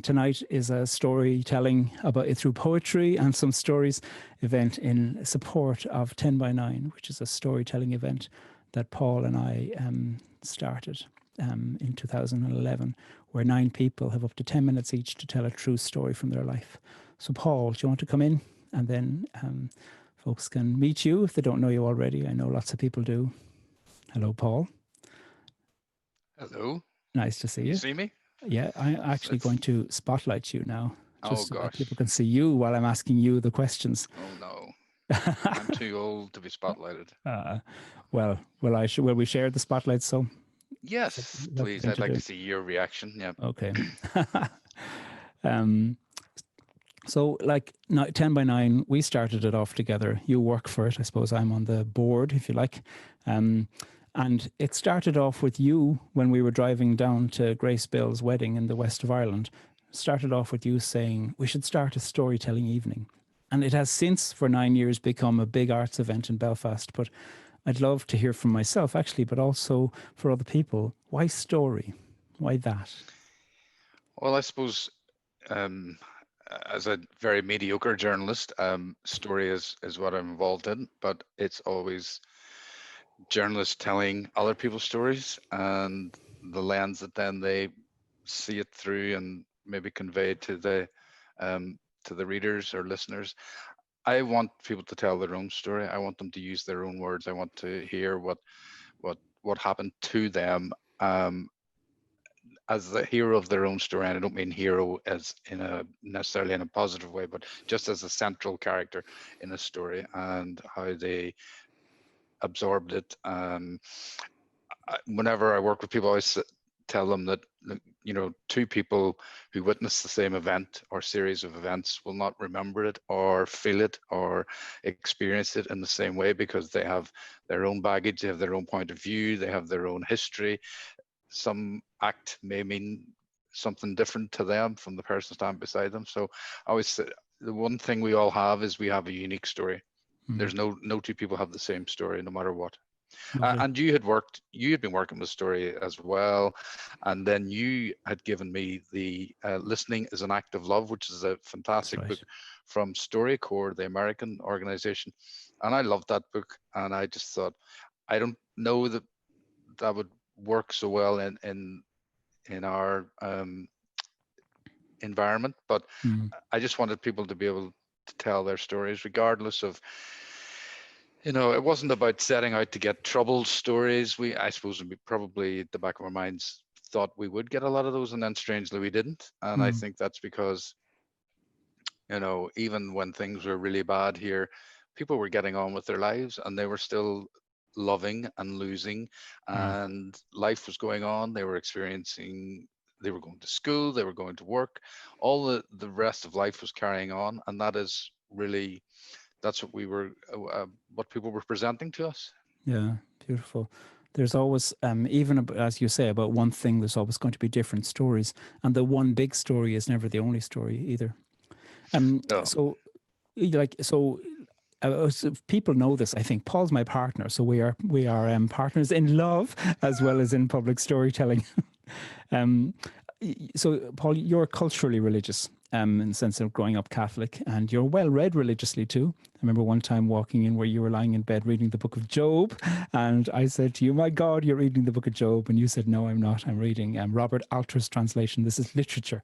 Tonight is a storytelling about through poetry and some stories event in support of 10 by 9, which is a storytelling event that Paul and I started in 2011, where 9 people have up to 10 minutes each to tell a true story from their life. So Paul, do you want to come in? And then folks can meet you if they don't know you already. I know lots of people do. Hello, Paul. Hello. Nice to see Can you you. see me? Yeah, I'm actually going to spotlight you now, Oh just so that gosh. people can see you while I'm asking you the questions. Oh no. I'm too old to be spotlighted. Well, will we share the spotlight? So Yes, that's the please. thing I'd to like do. to see your reaction. Yeah. Okay. So like 10 by 9, we started it off together. You work for it. I suppose I'm on the board, if you like. And it started off with you when we were driving down to Grace Bill's wedding in the west of Ireland. Started off with you saying, we should start a storytelling evening. And it has since, for 9 years, become a big arts event in Belfast. But I'd love to hear from myself, actually, but also for other people. Why story? Why that? Well, I suppose as a very mediocre journalist, story is what I'm involved in, but it's always journalists telling other people's stories and the lens that then they see it through and maybe convey to the readers or listeners. I want people to tell their own story. I want them to use their own words. I want to hear what happened to them as the hero of their own story. And I don't mean hero as in a necessarily in a positive way, but just as a central character in a story and how they absorbed it. Whenever I work with people, I always tell them that two people who witness the same event or series of events will not remember it or feel it or experience it in the same way because they have their own baggage, they have their own point of view, they have their own history. Some act may mean something different to them from the person standing beside them. So I always say the one thing we all have is we have a unique story. There's no two people have the same story no matter what. And you had been working with story as well, and then you had given me the Listening is an Act of Love, which is a fantastic book from StoryCorps, the American organization, and I loved that book. And I just thought, I don't know that would work so well in our environment, but I just wanted people to be able to tell their stories regardless of, it wasn't about setting out to get troubled stories. I suppose we probably at the back of our minds thought we would get a lot of those, and then strangely we didn't. And I think that's because, even when things were really bad here, people were getting on with their lives and they were still loving and losing, and life was going on. They were they were going to school, they were going to work, all the rest of life was carrying on. And that is really, that's what people were presenting to us. Yeah, beautiful. There's always, even as you say, about one thing, there's always going to be different stories. And the one big story is never the only story either. No. So people know this. I think Paul's my partner, so we are partners in love as well as in public storytelling. So Paul, you're culturally religious in the sense of growing up Catholic, and you're well read religiously too. I remember one time walking in where you were lying in bed reading the book of Job, and I said to you, "My God, you're reading the book of Job," and you said, "No, I'm not. I'm reading Robert Alter's translation. This is literature."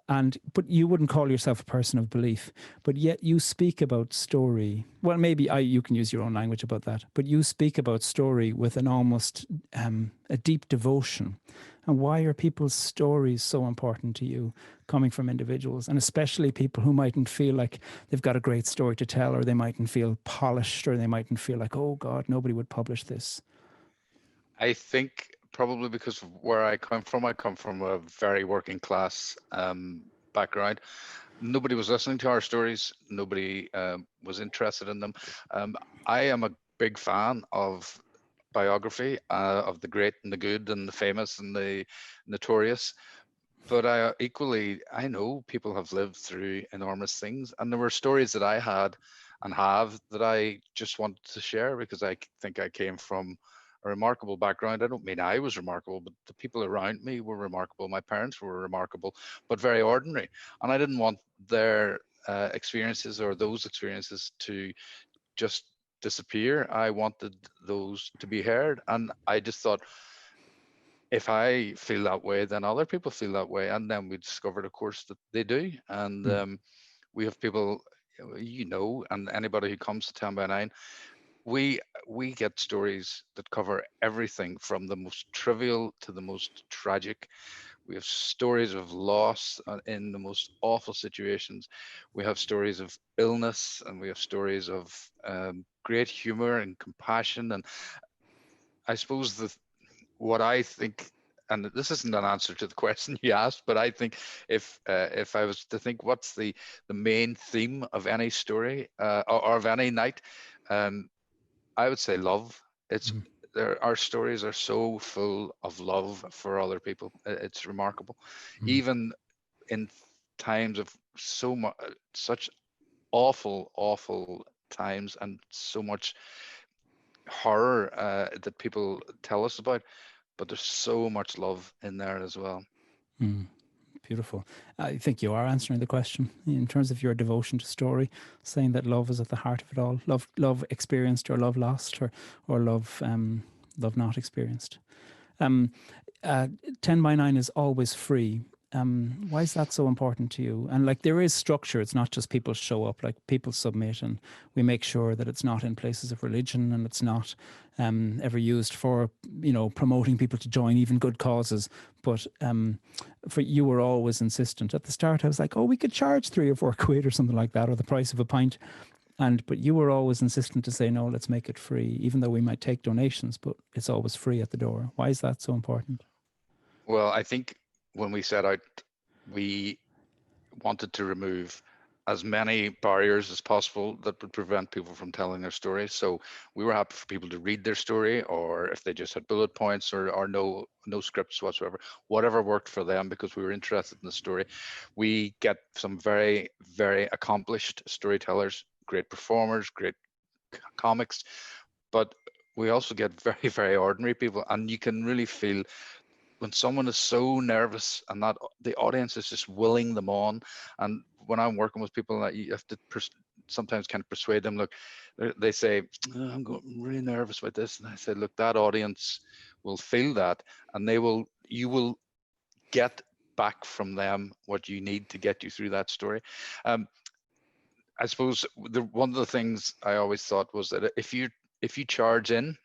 But you wouldn't call yourself a person of belief, but yet you speak about story. Well, maybe you can use your own language about that, but you speak about story with an almost a deep devotion. And why are people's stories so important to you, coming from individuals, and especially people who mightn't feel like they've got a great story to tell, or they mightn't feel polished, or they mightn't feel like, oh God, nobody would publish this? I think probably because of where I come from a very working class background. Nobody was listening to our stories. Nobody was interested in them. I am a big fan of biography, of the great and the good and the famous and the notorious. But I know people have lived through enormous things, and there were stories that I had and have that I just wanted to share because I think I came from a remarkable background. I don't mean I was remarkable, but the people around me were remarkable. My parents were remarkable, but very ordinary. And I didn't want their experiences or those experiences to just disappear. I wanted those to be heard. And I just thought, if I feel that way, then other people feel that way. And then we discovered, of course, that they do. And we have people, and anybody who comes to 10 by 9, we get stories that cover everything from the most trivial to the most tragic. We have stories of loss in the most awful situations. We have stories of illness, and we have stories of great humor and compassion. And I suppose what I think, and this isn't an answer to the question you asked, but I think if I was to think what's the main theme of any story or of any night, I would say love. Our stories are so full of love for other people. It's remarkable. Even in times of such awful times, and so much horror that people tell us about, but there's so much love in there as well. Beautiful. I think you are answering the question in terms of your devotion to story, saying that love is at the heart of it all. Love experienced, or love lost, or love not experienced. 10 by 9 is always free. Why is that so important to you? And like, there is structure. It's not just people show up. Like, people submit, and we make sure that it's not in places of religion, and it's not ever used for promoting people to join even good causes. But for you were always insistent. At the start, I was like, oh, we could charge 3 or 4 quid or something like that, or the price of a pint. But you were always insistent to say, no, let's make it free, even though we might take donations, but it's always free at the door. Why is that so important? Well, I think when we set out, we wanted to remove as many barriers as possible that would prevent people from telling their story. So we were happy for people to read their story, or if they just had bullet points or no scripts whatsoever, whatever worked for them, because we were interested in the story. We get some very, very accomplished storytellers, great performers, great comics, but we also get very, very ordinary people, and you can really feel when someone is so nervous and that the audience is just willing them on. And when I'm working with people, that you have to sometimes kind of persuade them. Look, they say, oh, I'm really nervous about this, and I say, look, that audience will feel that, and you will get back from them what you need to get you through that story. I suppose one of the things I always thought was that if you charge in,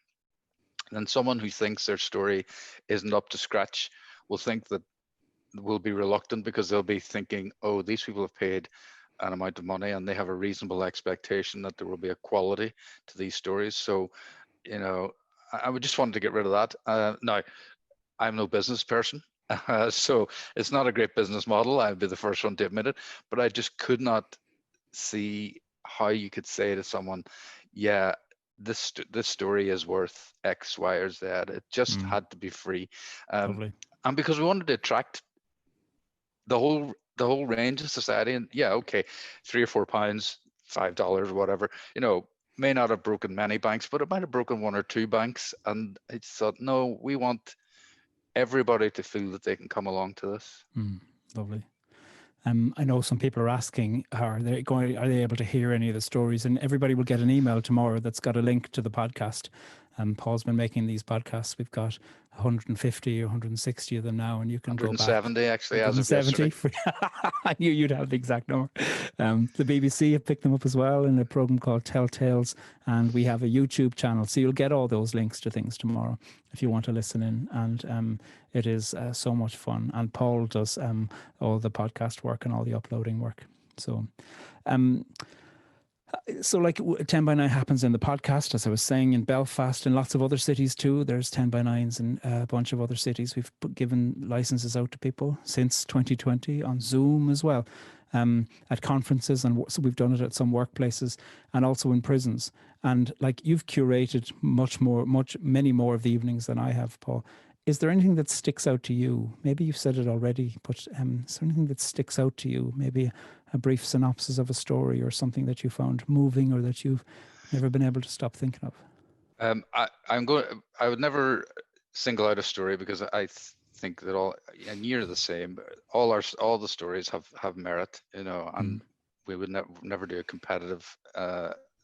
and someone who thinks their story isn't up to scratch will be reluctant, because they'll be thinking, oh, these people have paid an amount of money and they have a reasonable expectation that there will be a quality to these stories. So, I would just wanted to get rid of that. Now, I'm no business person, so it's not a great business model. I'd be the first one to admit it, but I just could not see how you could say to someone, yeah, this story is worth X, Y, or Z. It just had to be free, and because we wanted to attract the whole range of society. And yeah, okay, £3 or £4, $5, whatever, may not have broken many banks, but it might have broken 1 or 2 banks. And I just thought, no, we want everybody to feel that they can come along to this. Lovely. I know some people are asking, are they able to hear any of the stories? And everybody will get an email tomorrow that's got a link to the podcast. Paul's been making these podcasts. We've got 150 or 160 of them now, and you can go back. 170 actually, as of yesterday. I knew you'd have the exact number. The BBC have picked them up as well in a program called Telltales, and we have a YouTube channel. So you'll get all those links to things tomorrow if you want to listen in. And it is so much fun. And Paul does all the podcast work and all the uploading work. So like 10 by 9 happens in the podcast, as I was saying, in Belfast and lots of other cities too. There's 10 by 9s in a bunch of other cities. We've given licenses out to people since 2020 on Zoom as well, at conferences, and so we've done it at some workplaces and also in prisons. And like, you've curated many more of the evenings than I have, Paul. Is there anything that sticks out to you? Maybe you've said it already, but is there anything that sticks out to you? Maybe a brief synopsis of a story or something that you found moving or that you've never been able to stop thinking of? I would never single out a story because I think that and you're the same. All the stories have merit, and we would never do a competitive,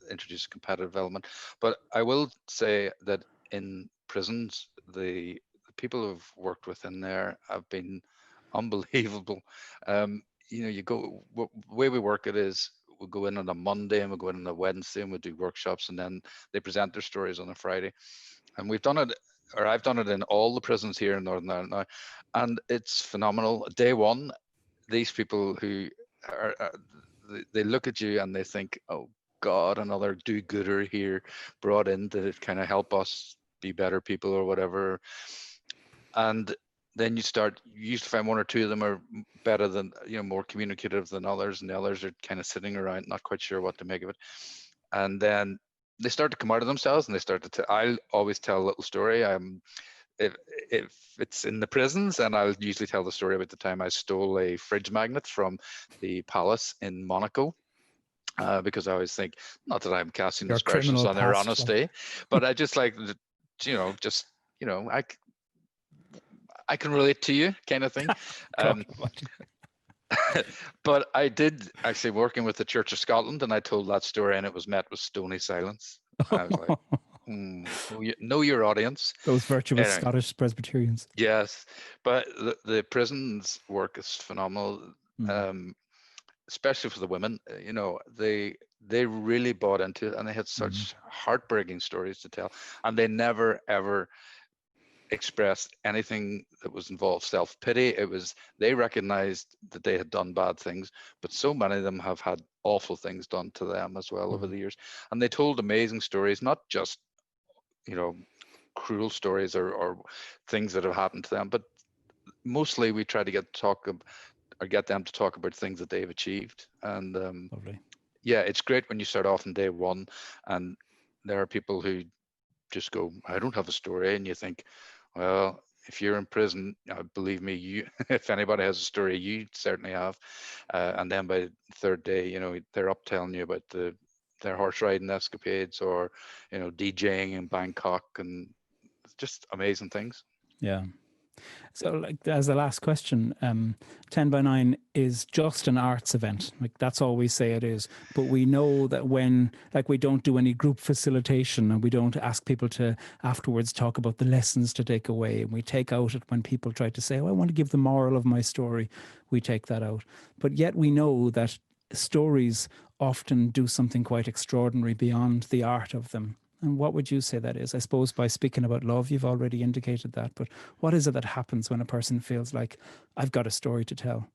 introduce a competitive element. But I will say that in prisons, the people who've worked within there have been unbelievable. The way we work it is we'll go in on a Monday and we'll go in on a Wednesday and we'll do workshops, and then they present their stories on a Friday. And we've done it, or I've done it in all the prisons here in Northern Ireland now, and it's phenomenal. Day one, these people who they look at you and they think, oh God, another do-gooder here brought in to kind of help us be better people or whatever. And then you usually find one or two of them are better than, more communicative than others, and the others are kind of sitting around, not quite sure what to make of it. And then they start to come out of themselves, and they start to I'll always tell a little story. If it's in the prisons, and I'll usually tell the story about the time I stole a fridge magnet from the palace in Monaco. Because I always think, not that I'm casting aspersions on their honesty, but I just like, I can relate to you, kind of thing. But I did actually working with the Church of Scotland, and I told that story, and it was met with stony silence. I was like, know your audience. Those virtuous Scottish Presbyterians. Yes, but the prisons work is phenomenal, especially for the women. They really bought into it, and they had such heartbreaking stories to tell, and they never ever expressed anything that was involved self-pity. They recognized that they had done bad things, but so many of them have had awful things done to them as well over the years, and they told amazing stories, not just cruel stories or things that have happened to them, but mostly we try to get them to talk about things that they've achieved. And yeah, it's great when you start off on day one and there are people who just go, I don't have a story, and you think, well, if you're in prison, believe me, if anybody has a story, you certainly have. And then by the third day, they're up telling you about their horse riding escapades, or DJing in Bangkok, and just amazing things. Yeah. So, like, as the last question, 10 by 9 is just an arts event. Like, that's all we say it is. But we know that we don't do any group facilitation, and we don't ask people to afterwards talk about the lessons to take away. And we take out it when people try to say, oh, I want to give the moral of my story. We take that out. But yet we know that stories often do something quite extraordinary beyond the art of them. And what would you say that is? I suppose by speaking about love, you've already indicated that. But what is it that happens when a person feels like, I've got a story to tell?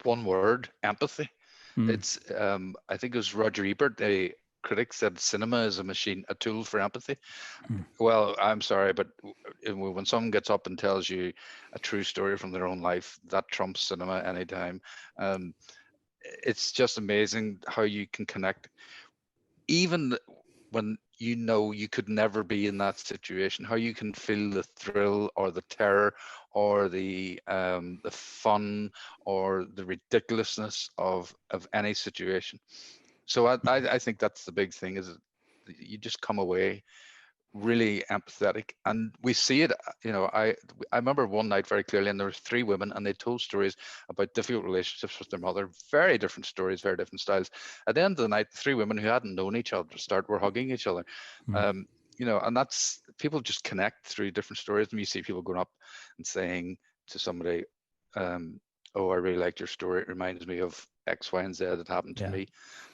One word: empathy. It's I think it was Roger Ebert, a critic, said cinema is a tool for empathy. Well, I'm sorry, but when someone gets up and tells you a true story from their own life, that trumps cinema anytime. It's just amazing how you can connect, even when you could never be in that situation, how you can feel the thrill or the terror or the fun or the ridiculousness of any situation. So I think that's the big thing, is you just come away really empathetic. And we see it, I remember one night very clearly, and there were 3 women, and they told stories about difficult relationships with their mother, very different stories, very different styles. At the end of the night, 3 women who hadn't known each other were hugging each other. And that's, people just connect through different stories. And you see people going up and saying to somebody, oh, I really liked your story, it reminds me of X, Y, and Z that happened to me.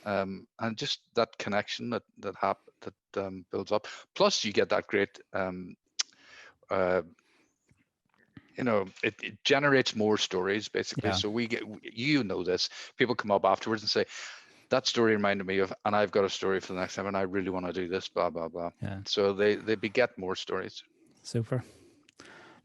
And just that connection that builds up. Plus you get that great, it generates more stories, basically. So we get, this, people come up afterwards and say, that story reminded me of, and I've got a story for the next time, and I really want to do this, blah, blah, blah. So they beget more stories. Super.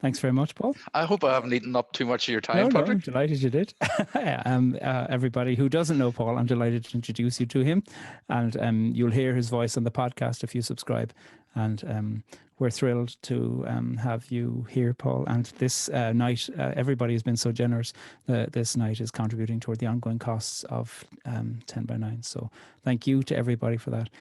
Thanks very much, Paul. I hope I haven't eaten up too much of your time, Pádraig. No, I'm delighted you did. Everybody who doesn't know Paul, I'm delighted to introduce you to him. And you'll hear his voice on the podcast if you subscribe. And we're thrilled to have you here, Paul. And this night, everybody has been so generous. This night is contributing toward the ongoing costs of 10 by 9. So thank you to everybody for that.